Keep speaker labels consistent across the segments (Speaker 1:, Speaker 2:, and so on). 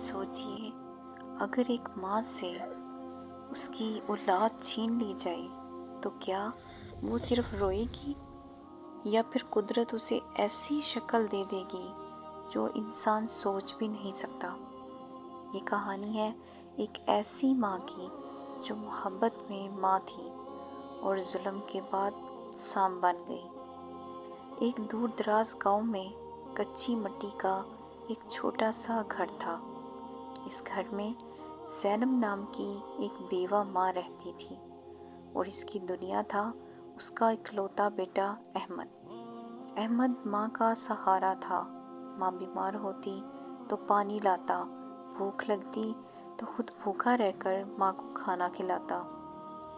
Speaker 1: سوچیے، اگر ایک ماں سے اس کی اولاد چھین لی جائے تو کیا وہ صرف روئے گی، یا پھر قدرت اسے ایسی شکل دے دے گی جو انسان سوچ بھی نہیں سکتا؟ یہ کہانی ہے ایک ایسی ماں کی جو محبت میں ماں تھی اور ظلم کے بعد سام بن گئی۔ ایک دور دراز گاؤں میں کچی مٹی کا ایک چھوٹا سا گھر تھا۔ اس گھر میں زینب نام کی ایک بیوہ ماں رہتی تھی، اور اس کی دنیا تھا اس کا اکلوتا بیٹا احمد۔ احمد ماں کا سہارا تھا۔ ماں بیمار ہوتی تو پانی لاتا، بھوک لگتی تو خود بھوکا رہ کر ماں کو کھانا کھلاتا۔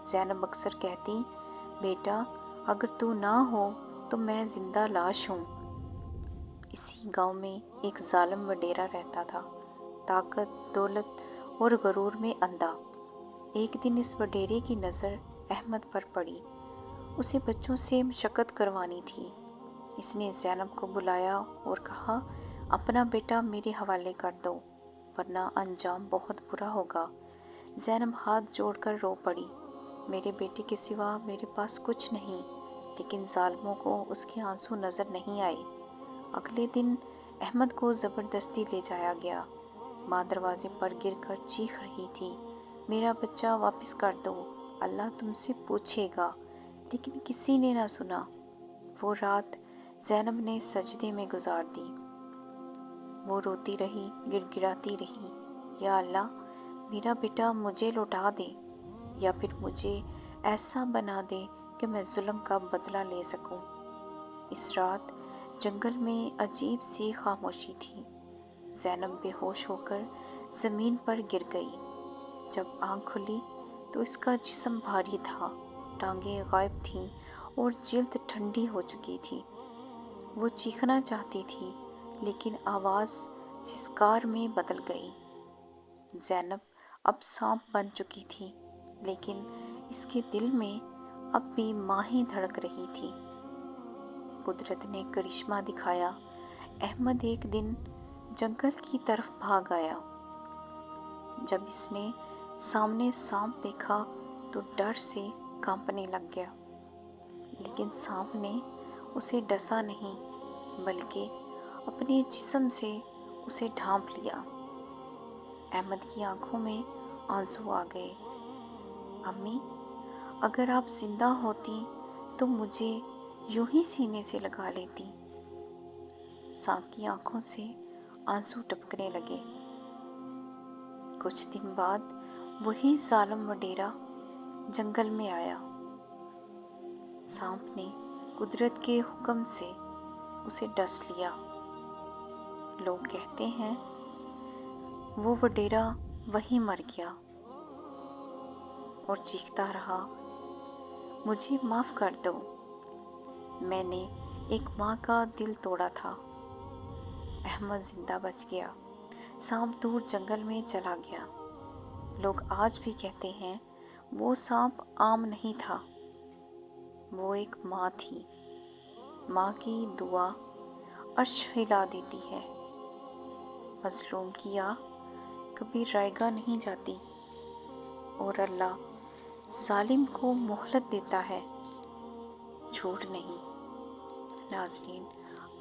Speaker 1: زینب اکثر کہتی، بیٹا اگر تو نہ ہو تو میں زندہ لاش ہوں۔ اسی گاؤں میں ایک ظالم وڈیرا رہتا تھا، طاقت، دولت اور غرور میں اندھا۔ ایک دن اس وڈیرے کی نظر احمد پر پڑی۔ اسے بچوں سے مشقت کروانی تھی۔ اس نے زینب کو بلایا اور کہا، اپنا بیٹا میرے حوالے کر دو ورنہ انجام بہت برا ہوگا۔ زینب ہاتھ جوڑ کر رو پڑی، میرے بیٹے کے سوا میرے پاس کچھ نہیں۔ لیکن ظالموں کو اس کے آنسو نظر نہیں آئے۔ اگلے دن احمد کو زبردستی لے جایا گیا۔ ماں دروازے پر گر کر چیخ رہی تھی، میرا بچہ واپس کر دو، اللہ تم سے پوچھے گا۔ لیکن کسی نے نہ سنا۔ وہ رات زینب نے سجدے میں گزار دی۔ وہ روتی رہی، گڑ گڑاتی رہی، یا اللہ میرا بیٹا مجھے لوٹا دے، یا پھر مجھے ایسا بنا دے کہ میں ظلم کا بدلہ لے سکوں۔ اس رات جنگل میں عجیب سی خاموشی تھی۔ زینب بے ہوش ہو کر زمین پر گر گئی۔ جب آنکھ کھلی تو اس کا جسم بھاری تھا، ٹانگیں غائب تھیں اور جلد ٹھنڈی ہو چکی تھی۔ وہ چیخنا چاہتی تھی لیکن آواز سسکار میں بدل گئی۔ زینب اب سانپ بن چکی تھی، لیکن اس کے دل میں اب بھی ماں ہی دھڑک رہی تھی۔ قدرت نے کرشمہ دکھایا۔ احمد ایک دن جنگل کی طرف بھاگ آیا۔ جب اس نے سامنے سانپ دیکھا تو ڈر سے کانپنے لگ گیا، لیکن سانپ نے اسے ڈسا نہیں بلکہ اپنے جسم سے اسے ڈھانپ لیا۔ احمد کی آنکھوں میں آنسو آ گئے۔ امی، اگر آپ زندہ ہوتی تو مجھے یوں ہی سینے سے لگا لیتی۔ سانپ کی آنکھوں سے آنسو ٹپکنے لگے۔ کچھ دن بعد وہی ظالم وڈیرا جنگل میں آیا۔ سانپ نے قدرت کے حکم سے اسے ڈس لیا۔ لوگ کہتے ہیں وہ وڈیرا وہیں مر گیا اور چیختا رہا، مجھے معاف کر دو، میں نے ایک ماں کا دل توڑا تھا۔ احمد زندہ بچ گیا۔ سانپ دور جنگل میں چلا گیا۔ لوگ آج بھی کہتے ہیں وہ سانپ عام نہیں تھا، وہ ایک ماں تھی۔ ماں کی دعا عرش ہلا دیتی ہے۔ مظلوم کی آہ کبھی رائے گاہ نہیں جاتی، اور اللہ ظالم کو مہلت دیتا ہے، جھوٹ نہیں۔ ناظرین،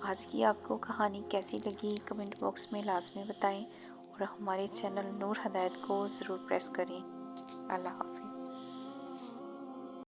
Speaker 1: آج کی آپ کو کہانی کیسی لگی کمنٹ باکس میں لازمی بتائیں، اور ہمارے چینل نور ہدایت کو ضرور پریس کریں۔ اللہ حافظ۔